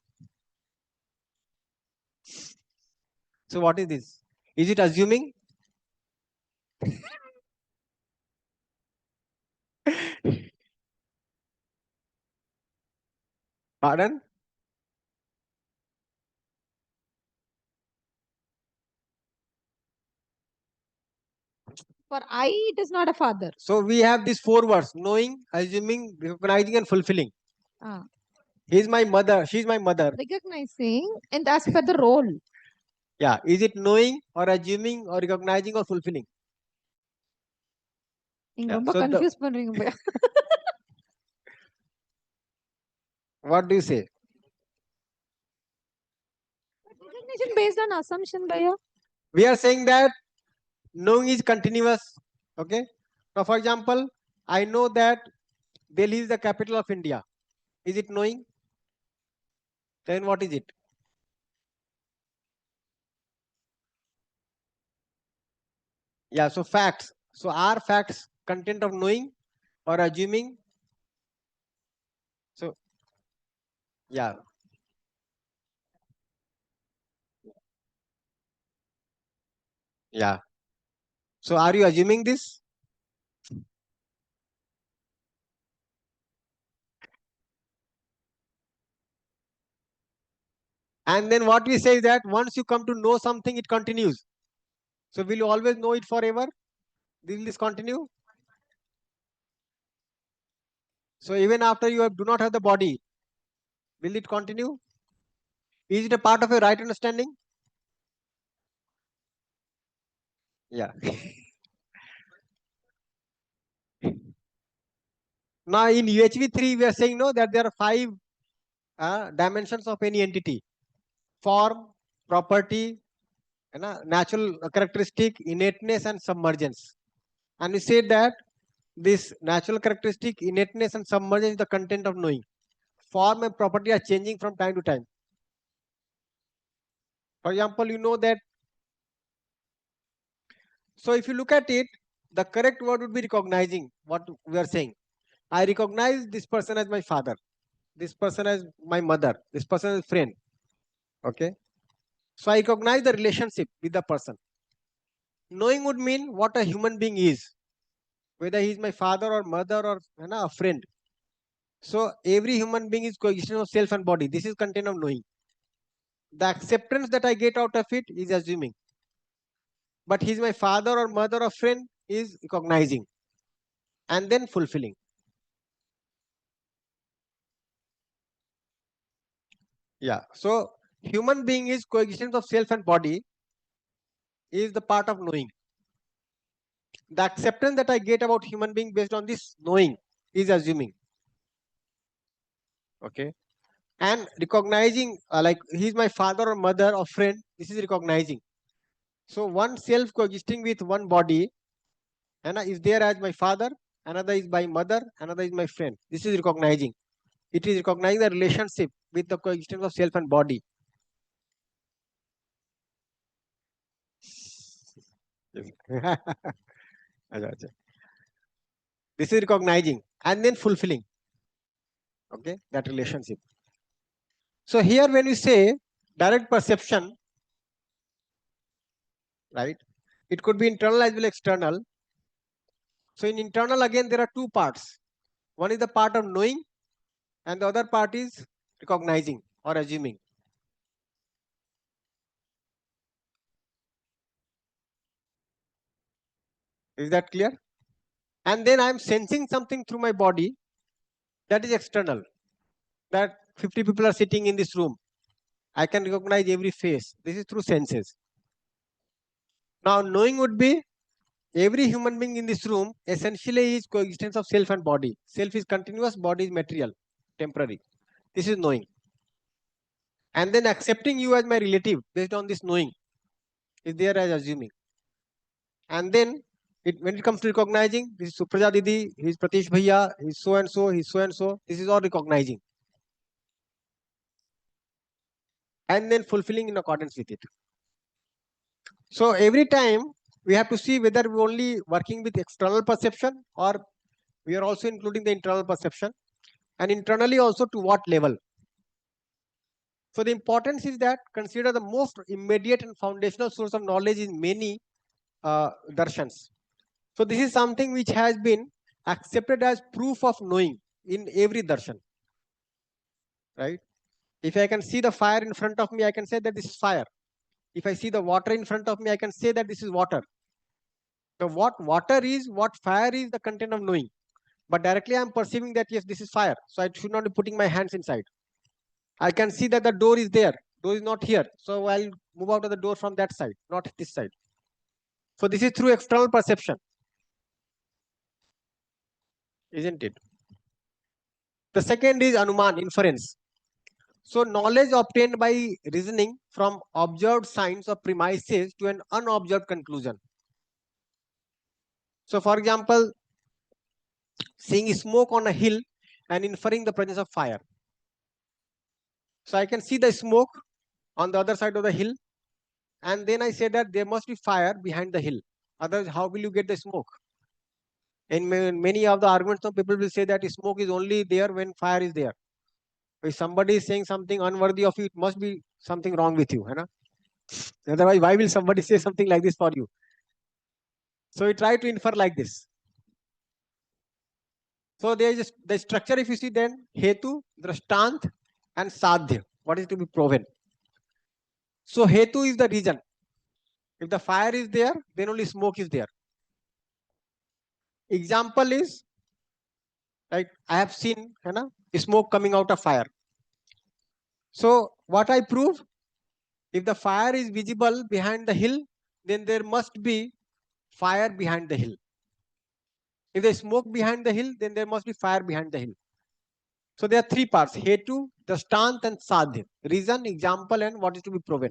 So what is this? Is it assuming? Pardon? For I, it is not a father. So we have these four words: knowing, assuming, recognizing, and fulfilling. Ah. He's my mother. She's my mother. Recognizing and as per the role. Yeah. Is it knowing or assuming or recognizing or fulfilling? Yeah. So confused what do you say? Recognition based on assumption, Bhaiya. We are saying that knowing is continuous. Okay. Now, for example, I know that Delhi is the capital of India. Is it knowing? Then what is it? Yeah, so facts. So are facts content of knowing or assuming? So yeah, yeah. So are you assuming this? And then what we say is that once you come to know something, it continues. So will you always know it forever? Will this continue? So even after you do not have the body, will it continue? Is it a part of a right understanding? Yeah. Now in UHV 3, we are saying no that there are 5 dimensions of any entity: form, property, natural characteristic, innateness, and submergence. And we said that this natural characteristic, innateness, and submergence is the content of knowing. Form and property are changing from time to time. For example, you know that. So if you look at it, the correct word would be recognizing what we are saying. I recognize this person as my father, this person as my mother, this person as friend. Okay. So I recognize the relationship with the person. Knowing would mean what a human being is, whether he is my father or mother or a friend. So every human being is coexistence of self and body. This is content of knowing. The acceptance that I get out of it is assuming. But he's my father or mother or friend is recognizing and then fulfilling. Yeah. So human being is coexistence of self and body is the part of knowing. The acceptance that I get about human being based on this knowing is assuming. Okay. And recognizing like he's my father or mother or friend, this is recognizing. So one self coexisting with one body and is there as my father, another is my mother, another is my friend. This is recognizing. It is recognizing the relationship with the coexistence of self and body. This is recognizing and then fulfilling. Okay, that relationship. So here when we say direct perception, right, it could be internal as well as external. So in internal again there are 2 parts. One is the part of knowing and the other part is recognizing or assuming. Is that clear? And then I am sensing something through my body, that is external. That 50 people are sitting in this room. I can recognize every face. This is through senses. Now knowing would be every human being in this room essentially is coexistence of self and body. Self is continuous, body is material, temporary. This is knowing. And then accepting you as my relative based on this knowing is there as assuming. And then when it comes to recognizing, this is Supraja Didi, he's Pratish Bhaiya, he's so and so, he's so and so. This is all recognizing. And then fulfilling in accordance with it. So every time we have to see whether we're only working with external perception or we are also including the internal perception, and internally also to what level. So the importance is that consider the most immediate and foundational source of knowledge in many darshans. So this is something which has been accepted as proof of knowing in every darshan, right? If I can see the fire in front of me, I can say that this is fire. If I see the water in front of me, I can say that this is water. So what water is, what fire is, the content of knowing. But directly I am perceiving that yes, this is fire. So I should not be putting my hands inside. I can see that the door is there. Door is not here. So I'll move out of the door from that side, not this side. So this is through external perception, isn't it? The second is anuman, inference. So knowledge obtained by reasoning from observed signs or premises to an unobserved conclusion. So for example, seeing smoke on a hill and inferring the presence of fire. So I can see the smoke on the other side of the hill, and then I say that there must be fire behind the hill. Otherwise, how will you get the smoke? In many of the arguments, some people will say that smoke is only there when fire is there. If somebody is saying something unworthy of you, it must be something wrong with you. Hai na? Otherwise, why will somebody say something like this for you? So we try to infer like this. So there is the structure, if you see, then hetu, drashtant, and sadhya. What is to be proven? So hetu is the reason. If the fire is there, then only smoke is there. Example is, like, I have seen smoke coming out of fire. So what I prove? If the fire is visible behind the hill, then there must be fire behind the hill. If there is smoke behind the hill, then there must be fire behind the hill. So there are three parts: hetu, drashtant, and sadhya. Reason, example, and what is to be proven.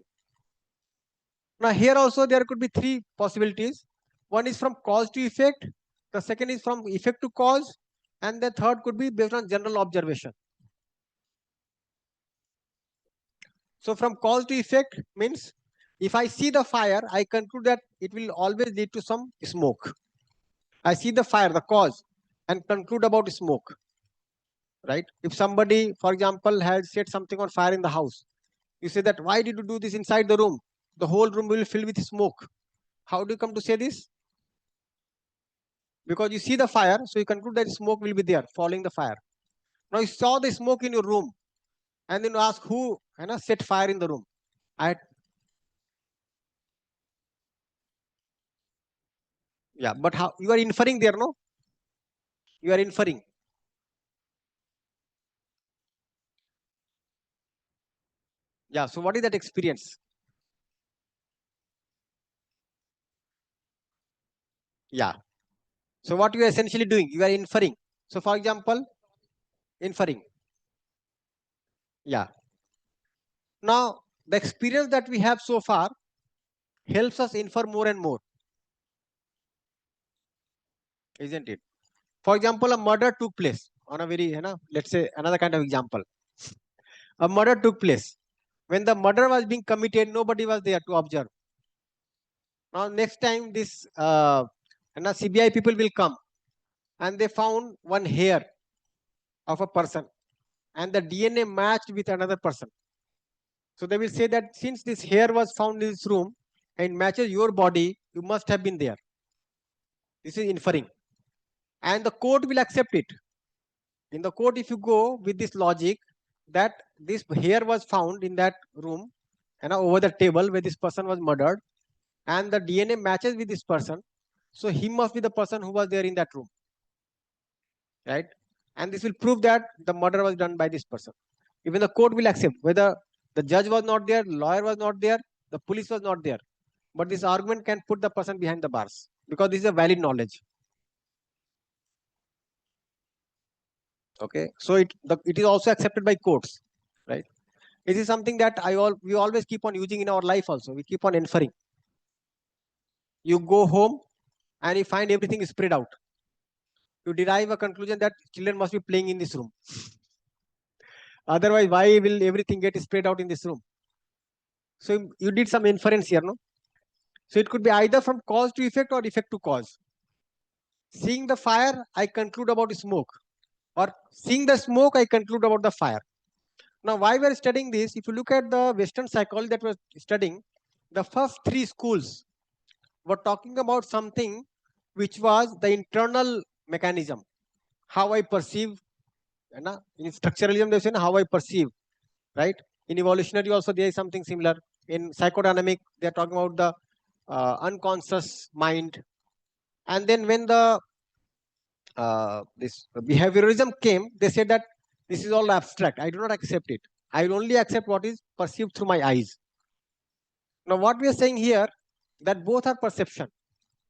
Now here also there could be three possibilities. One is from cause to effect, the second is from effect to cause, and the third could be based on general observation. So from cause to effect means if I see the fire, I conclude that it will always lead to some smoke. I see the fire, the cause, and conclude about smoke. Right? If somebody, for example, has set something on fire in the house, you say that why did you do this inside the room? The whole room will fill with smoke. How do you come to say this? Because you see the fire, so you conclude that smoke will be there following the fire. Now you saw the smoke in your room, and then you ask who set fire in the room. Yeah, but how you are inferring there, no? You are inferring. Yeah, so what is that experience? Yeah. So what you are essentially doing, you are inferring. So for example, inferring. Yeah. Now the experience that we have so far helps us infer more and more, isn't it? For example, a murder took place on a very, let's say another kind of example. A murder took place. When the murder was being committed, nobody was there to observe. Now next time this CBI people will come, and they found one hair of a person, and the DNA matched with another person. So they will say that since this hair was found in this room and matches your body, you must have been there. This is inferring. And the court will accept it. In the court, if you go with this logic that this hair was found in that room and over the table where this person was murdered, and the DNA matches with this person, so he must be the person who was there in that room. Right? And this will prove that the murder was done by this person. Even the court will accept whether the judge was not there, lawyer was not there, the police was not there. But this argument can put the person behind the bars because this is a valid knowledge. Okay, so it is also accepted by courts, right? It is something that we always keep on using in our life also. We keep on inferring. You go home and you find everything is spread out. You derive a conclusion that children must be playing in this room. Otherwise, why will everything get spread out in this room? So you did some inference here, no? So it could be either from cause to effect or effect to cause. Seeing the fire, I conclude about smoke. Or seeing the smoke, I conclude about the fire. Now, why we are studying this, if you look at the Western psychology that we are studying, the first three schools were talking about something which was the internal mechanism, how I perceive. In structuralism, they say how I perceive, right? In evolutionary also, there is something similar. In psychodynamic, they are talking about the unconscious mind. And then when the this behaviorism came, they said that this is all abstract. I do not accept it. I only accept what is perceived through my eyes. Now, what we are saying here, that both are perception.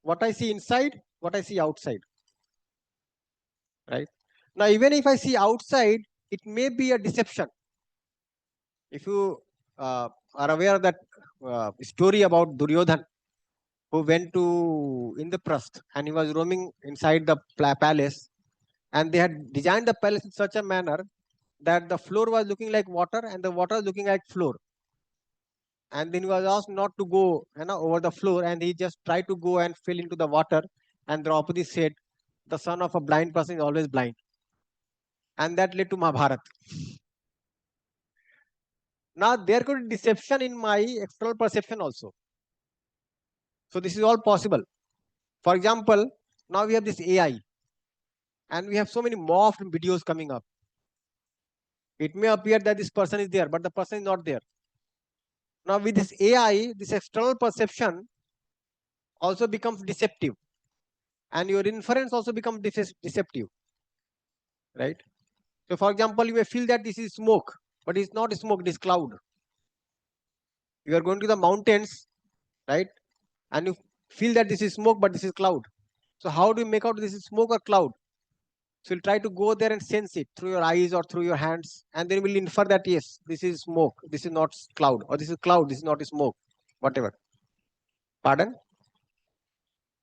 What I see inside, what I see outside. Right? Now, even if I see outside, it may be a deception. If you are aware of that story about Duryodhan, who went to Indraprasth and he was roaming inside the palace, and they had designed the palace in such a manner that the floor was looking like water and the water was looking like floor. And then he was asked not to go over the floor, and he just tried to go and fell into the water. And Draupadi said, "The son of a blind person is always blind," and that led to Mahabharata. Now there could be deception in my external perception also. So this is all possible. For example, now we have this AI, and we have so many morphed videos coming up. It may appear that this person is there, but the person is not there. Now with this AI, this external perception also becomes deceptive, and your inference also becomes deceptive, right? So for example, you may feel that this is smoke, but it's not smoke, it is cloud. You are going to the mountains, right? And you feel that this is smoke, but this is cloud. So how do you make out this is smoke or cloud? So you'll try to go there and sense it through your eyes or through your hands, and then we'll infer that yes, this is smoke, this is not cloud, or this is cloud, this is not smoke, whatever. Pardon?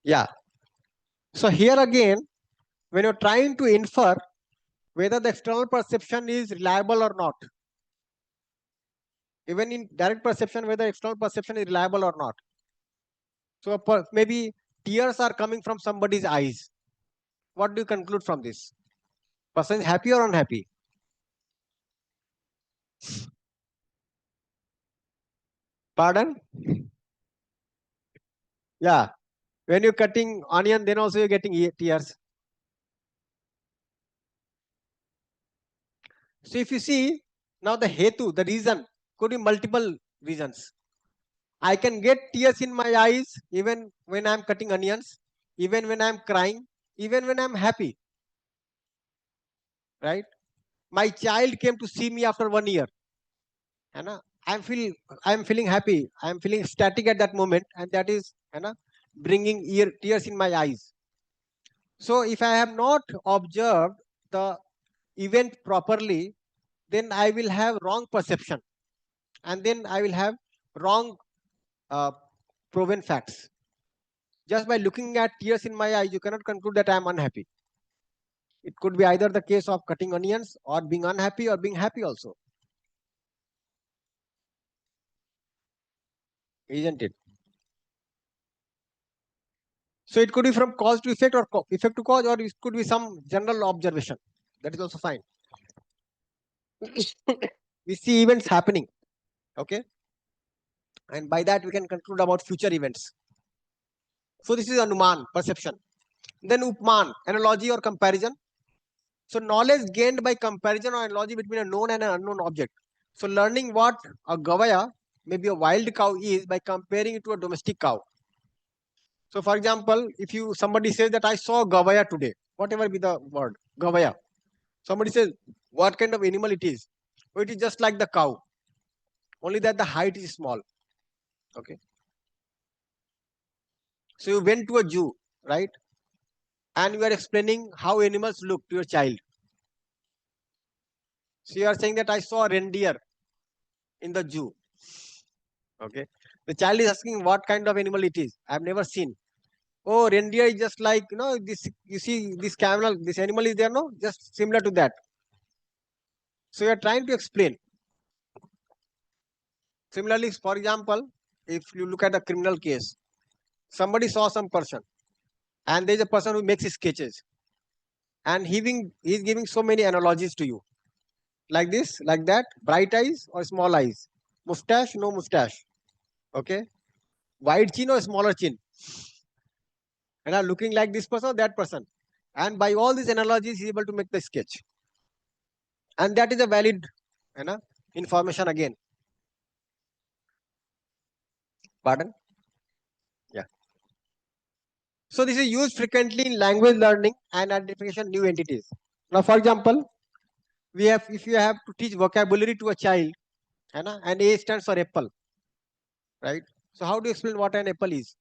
Yeah. So here again, when you're trying to infer whether the external perception is reliable or not, even in direct perception, whether external perception is reliable or not. So maybe tears are coming from somebody's eyes. What do you conclude from this? Person is happy or unhappy? Pardon? Yeah. When you're cutting onion, then also you're getting tears. So if you see, now the hetu, the reason, could be multiple reasons. I can get tears in my eyes even when I'm cutting onions, even when I'm crying, even when I'm happy. Right? My child came to see me after 1 year. And I'm feeling happy. I'm feeling ecstatic at that moment, and that is bringing tears in my eyes. So if I have not observed the event properly, then I will have wrong perception, and then I will have wrong uh, proven facts. Just by looking at tears in my eyes, you cannot conclude that I am unhappy. It could be either the case of cutting onions or being unhappy or being happy also. Isn't it? So it could be from cause to effect or effect to cause, or it could be some general observation. That is also fine. We see events happening. Okay. And by that we can conclude about future events. So this is Anuman, perception. Then Upman, analogy or comparison. So knowledge gained by comparison or analogy between a known and an unknown object. So learning what a gavaya, maybe a wild cow, is by comparing it to a domestic cow. So for example, if somebody says that I saw gavaya today, whatever be the word, gavaya. Somebody says, what kind of animal it is? Oh, it is just like the cow, only that the height is small. Okay. So you went to a zoo, right? And you are explaining how animals look to your child. So you are saying that I saw a reindeer in the zoo. Okay. The child is asking what kind of animal it is. I have never seen. Oh, reindeer is just like, this, you see this camel, this animal is there, no? Just similar to that. So you are trying to explain. Similarly, for example, if you look at a criminal case, somebody saw some person, and there is a person who makes sketches, and he's giving so many analogies to you, like this, like that, bright eyes or small eyes, mustache, no mustache, okay, wide chin or smaller chin, and are looking like this person or that person, and by all these analogies, he's able to make the sketch, and that is a valid, information again. Pardon? Yeah. So this is used frequently in language learning and identification new entities. Now, for example, if you have to teach vocabulary to a child, and A stands for apple, right? So how do you explain what an apple is?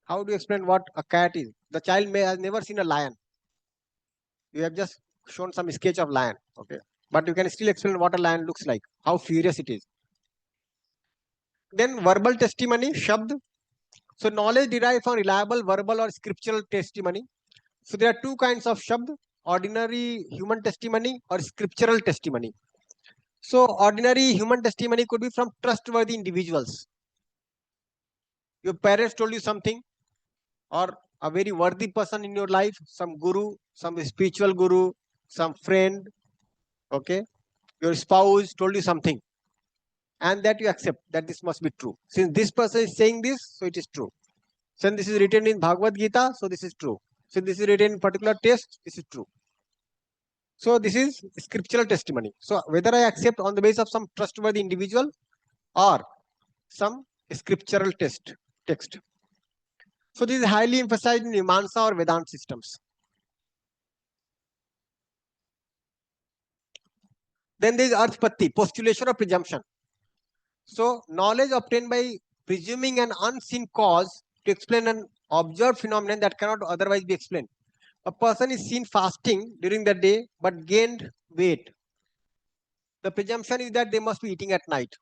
How do you explain what a cat is? The child may has never seen a lion. You have just shown some sketch of lion, okay? But you can still explain what a lion looks like, how furious it is. Then verbal testimony, shabd. So knowledge derived from reliable verbal or scriptural testimony. So there are two kinds of shabd: ordinary human testimony or scriptural testimony. So ordinary human testimony could be from trustworthy individuals. Your parents told you something, or a very worthy person in your life, some guru, some spiritual guru, some friend, okay, your spouse told you something, and that you accept that this must be true. Since this person is saying this, so it is true. Since this is written in Bhagavad Gita, so this is true. Since this is written in particular text, this is true. So this is scriptural testimony. So whether I accept on the basis of some trustworthy individual or some scriptural text. So this is highly emphasized in Mimamsa or Vedanta systems. Then there is Arthpatti, postulation or presumption. So knowledge obtained by presuming an unseen cause to explain an observed phenomenon that cannot otherwise be explained. A person is seen fasting during the day but gained weight. The presumption is that they must be eating at night.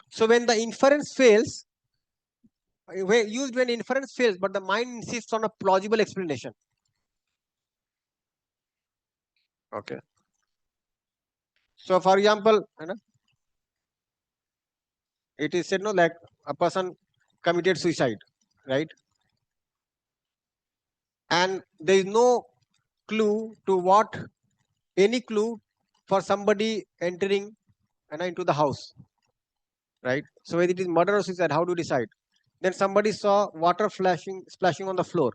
So when the inference fails, used when inference fails, but the mind insists on a plausible explanation. Okay. So for example, it is said no, like a person committed suicide, right? And there is no clue to what, any clue for somebody entering into the house, right? So whether it is murder or suicide, how to decide? Then somebody saw water splashing on the floor.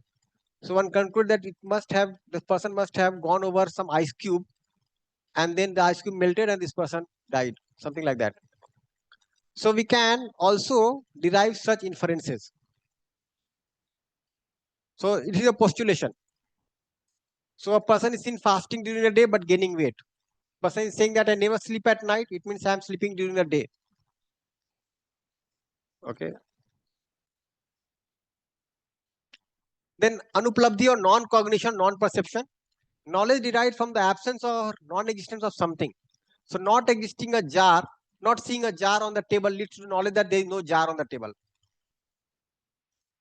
So one conclude that it must have, the person must have gone over some ice cube, and then the ice cube melted and this person died, something like that. So we can also derive such inferences. So it is a postulation. So a person is seen fasting during the day but gaining weight. Person is saying that I never sleep at night, it means I am sleeping during the day. Okay. Then anuplabdhi or non-cognition, non-perception. Knowledge derived from the absence or non-existence of something. So not existing a jar, not seeing a jar on the table leads to knowledge that there is no jar on the table.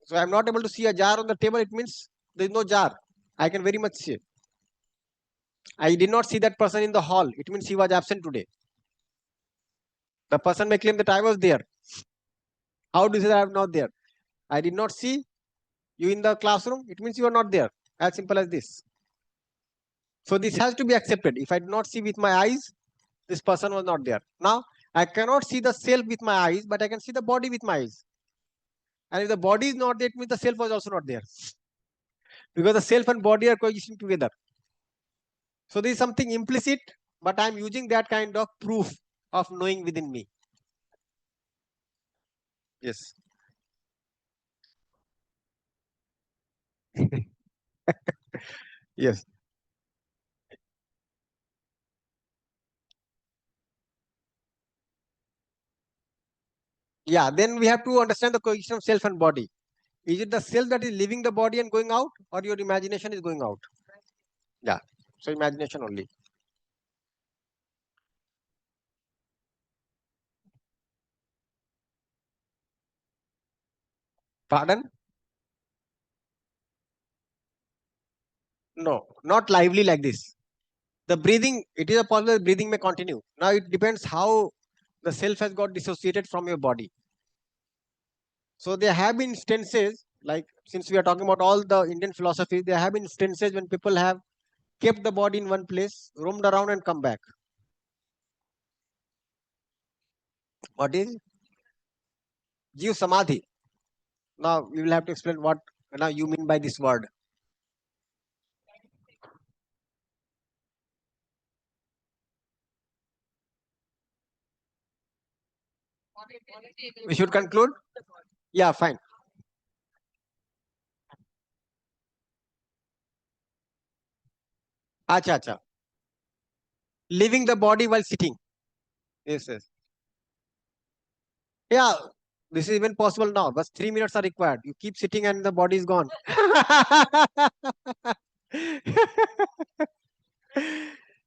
So I am not able to see a jar on the table, it means there is no jar. I can very much see. I did not see that person in the hall, it means he was absent today. The person may claim that I was there. How do you say that I am not there? I did not see you in the classroom, it means you are not there. As simple as this. So this has to be accepted. If I do not see with my eyes, this person was not there. Now, I cannot see the self with my eyes, but I can see the body with my eyes. And if the body is not there, it means the self was also not there. Because the self and body are coexisting together. So there is something implicit, but I am using that kind of proof of knowing within me. Yes. Yes. Yeah, then we have to understand the coexistence of self and body. Is it the self that is leaving the body and going out, or your imagination is going out? Yeah. So imagination only. Pardon? No, not lively like this. The breathing, it is a possible breathing may continue. Now it depends how the self has got dissociated from your body. So there have been instances, like since we are talking about all the Indian philosophy, there have been instances when people have kept the body in one place, roamed around and come back. What is Jiv Samadhi? Now we will have to explain what now you mean by this word. We should conclude? Yeah, fine. Acha, acha. Leaving the body while sitting. Yes, yes. Yeah, this is even possible now, but 3 minutes are required. You keep sitting and the body is gone.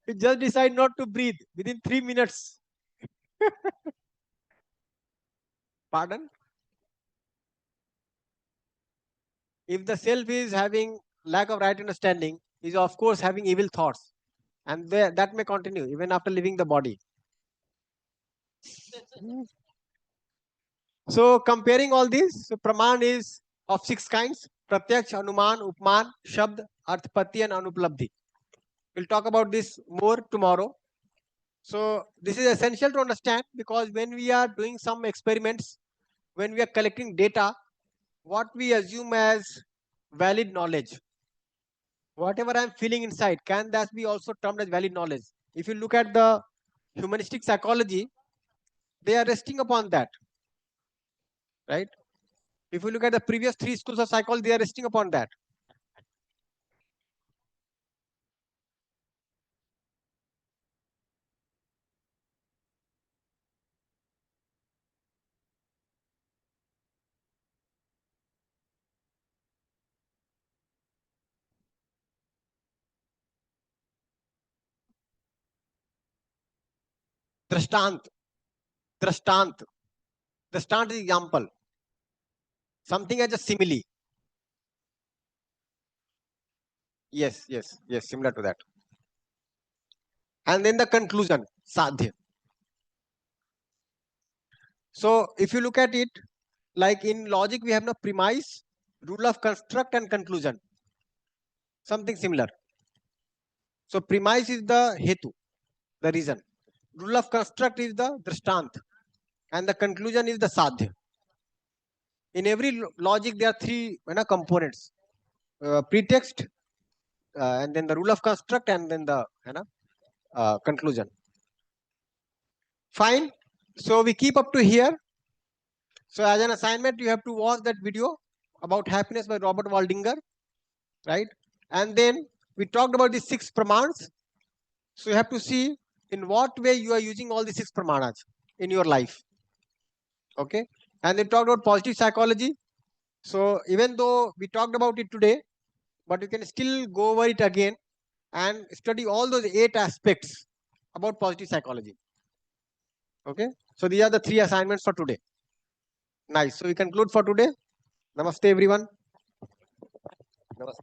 You just decide not to breathe within 3 minutes. Pardon? If the self is having lack of right understanding, is of course having evil thoughts, and that may continue even after leaving the body. So comparing all these, so Praman is of 6 kinds: Pratyaksh, Anuman, Upman, Shabd, Arthpati, and Anuplabdhi. We'll talk about this more tomorrow. So this is essential to understand, because when we are doing some experiments, when we are collecting data, what we assume as valid knowledge, whatever I'm feeling inside, can that be also termed as valid knowledge? If you look at the humanistic psychology, they are resting upon that, right? If you look at the previous 3 schools of psychology, they are resting upon that. Drashtant, drashtant, drashtant is example, something as a simile. Yes, yes, yes, similar to that. And then the conclusion, sadhya. So if you look at it, like in logic, we have no premise, rule of construct, and conclusion. Something similar. So premise is the hetu, the reason. Rule of construct is the drashtant, and the conclusion is the sadhya. In every logic, there are 3 components: pretext, and then the rule of construct, and then the conclusion. Fine. So we keep up to here. So as an assignment, you have to watch that video about happiness by Robert Waldinger, right? And then we talked about the 6 pramans. So you have to see in what way you are using all the 6 pramanas in your life. Okay. And they talked about positive psychology. So even though we talked about it today, but you can still go over it again and study all those 8 aspects about positive psychology. Okay. So these are the 3 assignments for today. Nice. So we conclude for today. Namaste, everyone.